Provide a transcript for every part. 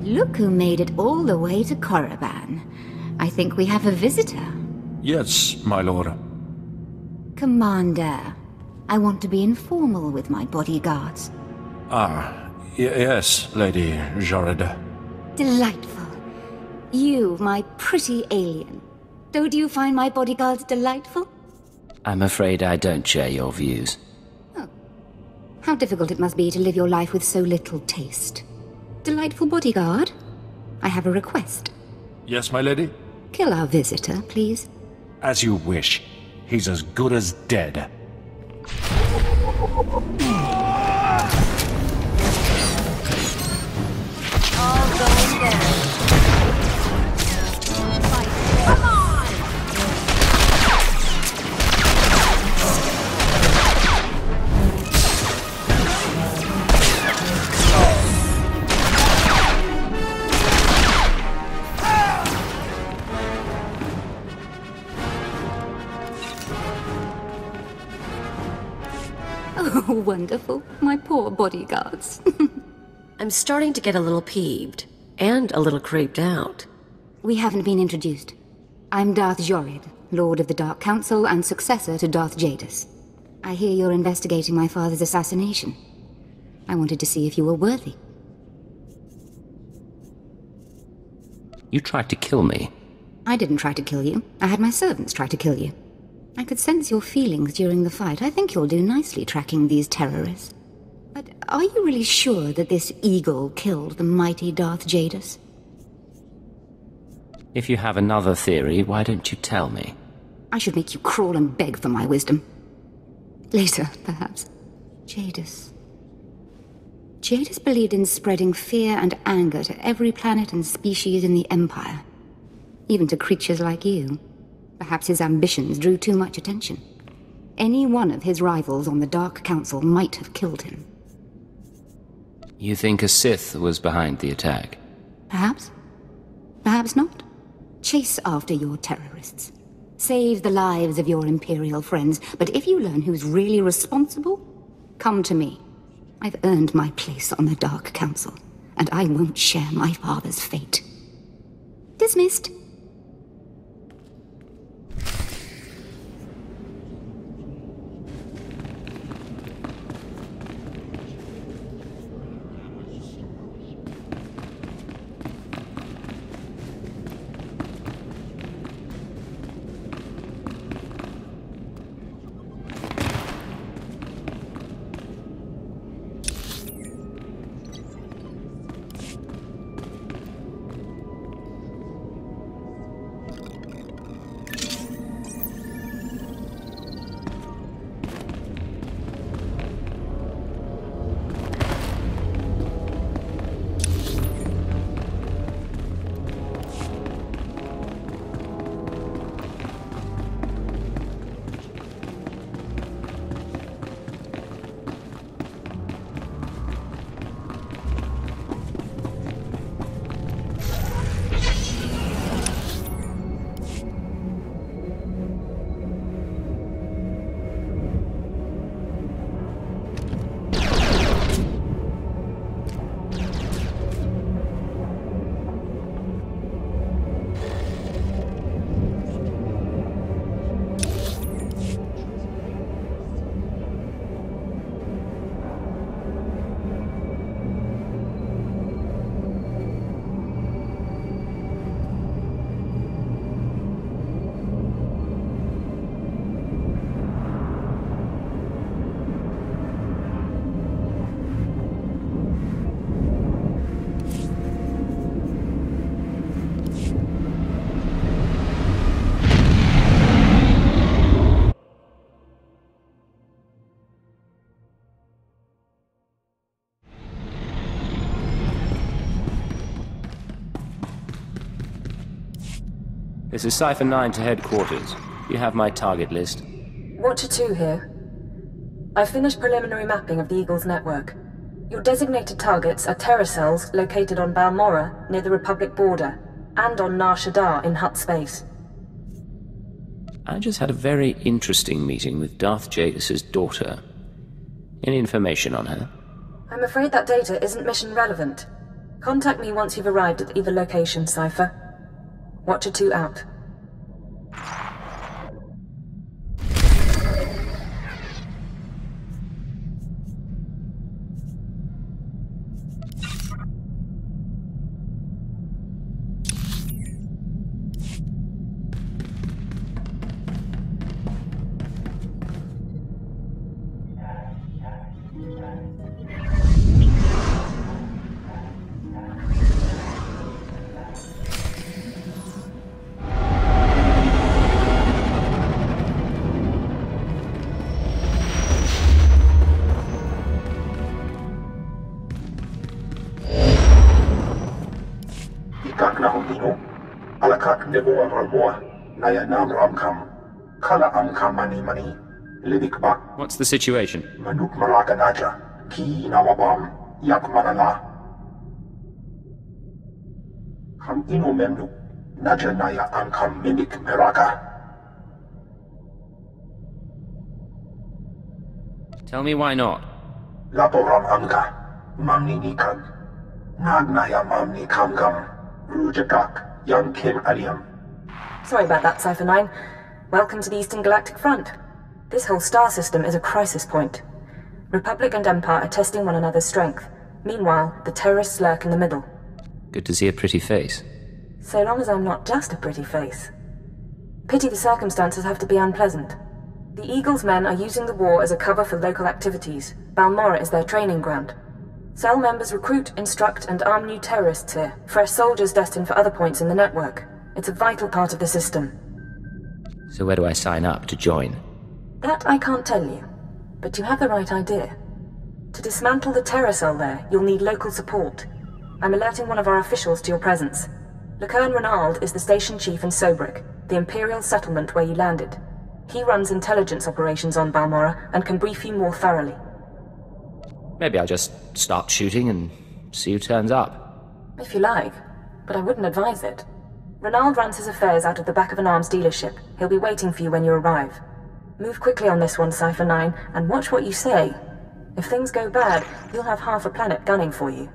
Look who made it all the way to Korriban. I think we have a visitor. Yes, my lord. Commander, I want to be informal with my bodyguards. Yes, Lady Jared. Delightful. You, my pretty alien. Don't you find my bodyguards delightful? I'm afraid I don't share your views. Oh. How difficult it must be to live your life with so little taste. Delightful bodyguard, I have a request. Yes, my lady? Kill our visitor, please. As you wish. He's as good as dead. All going down. Come on! Oh, wonderful. My poor bodyguards. I'm starting to get a little peeved, and a little creeped out. We haven't been introduced. I'm Darth Jorid, Lord of the Dark Council and successor to Darth Jadus. I hear you're investigating my father's assassination. I wanted to see if you were worthy. You tried to kill me. I didn't try to kill you. I had my servants try to kill you. I could sense your feelings during the fight. I think you'll do nicely tracking these terrorists. But are you really sure that this eagle killed the mighty Darth Jadus? If you have another theory, why don't you tell me? I should make you crawl and beg for my wisdom. Later, perhaps. Jadus. Jadus believed in spreading fear and anger to every planet and species in the Empire. Even to creatures like you. Perhaps his ambitions drew too much attention. Any one of his rivals on the Dark Council might have killed him. You think a Sith was behind the attack? Perhaps. Perhaps not. Chase after your terrorists. Save the lives of your Imperial friends, but if you learn who's really responsible, come to me. I've earned my place on the Dark Council, and I won't share my father's fate. Dismissed. This is Cypher 9 to headquarters. You have my target list. Watcher 2 here. I've finished preliminary mapping of the Eagle's network. Your designated targets are terror cells located on Balmorra, near the Republic border, and on nar'shadaa in Hutt space. I just had a very interesting meeting with Darth Jadus's daughter. Any information on her? I'm afraid that data isn't mission relevant. Contact me once you've arrived at either location, Cypher. Watcher 2 out. What's the situation? Tell me why not. Laporam amka, mamni nikag. Nagnaya mamni kamkam. Rujakak, young Kim Aliam. Sorry about that, Cypher 9. Welcome to the Eastern Galactic Front. This whole star system is a crisis point. Republic and Empire are testing one another's strength. Meanwhile, the terrorists lurk in the middle. Good to see a pretty face. So long as I'm not just a pretty face. Pity the circumstances have to be unpleasant. The Eagle's men are using the war as a cover for local activities. Balmorra is their training ground. Cell members recruit, instruct, and arm new terrorists here. Fresh soldiers destined for other points in the network. It's a vital part of the system. So where do I sign up to join? That I can't tell you, but you have the right idea. To dismantle the terror cell there, you'll need local support. I'm alerting one of our officials to your presence. Lucerne Renald is the station chief in Sobrik, the Imperial settlement where you landed. He runs intelligence operations on Balmorra and can brief you more thoroughly. Maybe I'll just start shooting and see who turns up. If you like, but I wouldn't advise it. Renald runs his affairs out of the back of an arms dealership. He'll be waiting for you when you arrive. Move quickly on this one, Cypher 9, and watch what you say. If things go bad, you'll have half a planet gunning for you.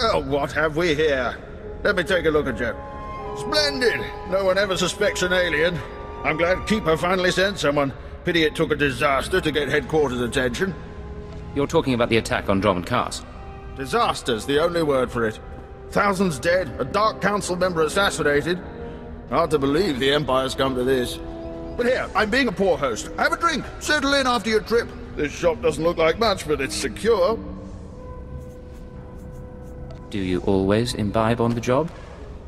Well, what have we here? Let me take a look at you. Splendid! No one ever suspects an alien. I'm glad Keeper finally sent someone. Pity it took a disaster to get headquarters attention. You're talking about the attack on Drummond Cast. Disaster's the only word for it. Thousands dead, a Dark Council member assassinated. Hard to believe the Empire's come to this. But here, I'm being a poor host. Have a drink. Settle in after your trip. This shop doesn't look like much, but it's secure. Do you always imbibe on the job?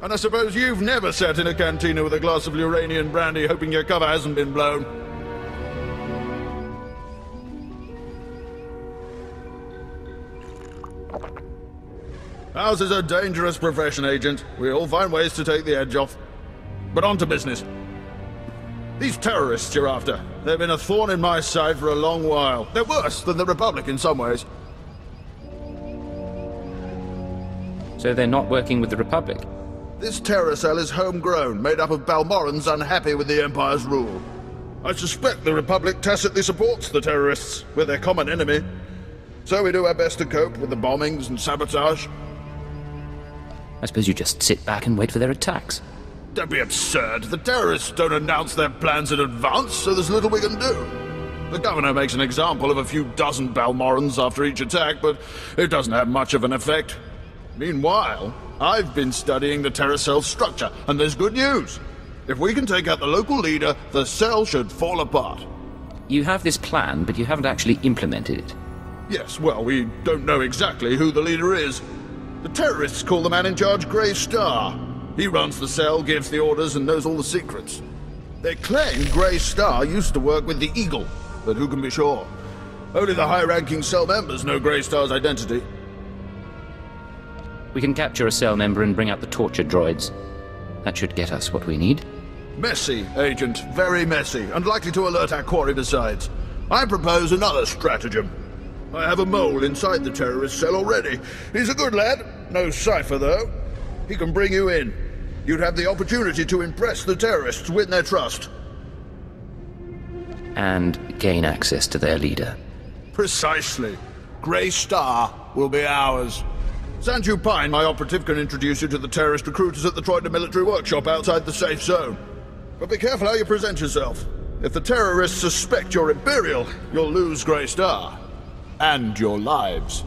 And I suppose you've never sat in a cantina with a glass of Uranian brandy hoping your cover hasn't been blown. Ours is a dangerous profession, Agent. We all find ways to take the edge off. But on to business. These terrorists you're after, they've been a thorn in my side for a long while. They're worse than the Republic in some ways. So they're not working with the Republic? This terror cell is homegrown, made up of Balmorans unhappy with the Empire's rule. I suspect the Republic tacitly supports the terrorists. We're their common enemy. So we do our best to cope with the bombings and sabotage. I suppose you just sit back and wait for their attacks. Don't be absurd. The terrorists don't announce their plans in advance, so there's little we can do. The governor makes an example of a few dozen Balmorans after each attack, but it doesn't have much of an effect. Meanwhile, I've been studying the terror cell's structure, and there's good news. If we can take out the local leader, the cell should fall apart. You have this plan, but you haven't actually implemented it. Yes, well, we don't know exactly who the leader is. The terrorists call the man in charge Grey Star. He runs the cell, gives the orders, and knows all the secrets. They claim Grey Star used to work with the Eagle, but who can be sure? Only the high-ranking cell members know Grey Star's identity. We can capture a cell member and bring out the torture droids. That should get us what we need. Messy, Agent. Very messy, and likely to alert our quarry besides. I propose another stratagem. I have a mole inside the terrorist cell already. He's a good lad. No cipher, though. He can bring you in. You'd have the opportunity to impress the terrorists, win their trust. And gain access to their leader. Precisely. Grey Star will be ours. Sanju Pine, my operative, can introduce you to the terrorist recruiters at the Troida military workshop outside the safe zone. But be careful how you present yourself. If the terrorists suspect you're Imperial, you'll lose Grey Star. And your lives.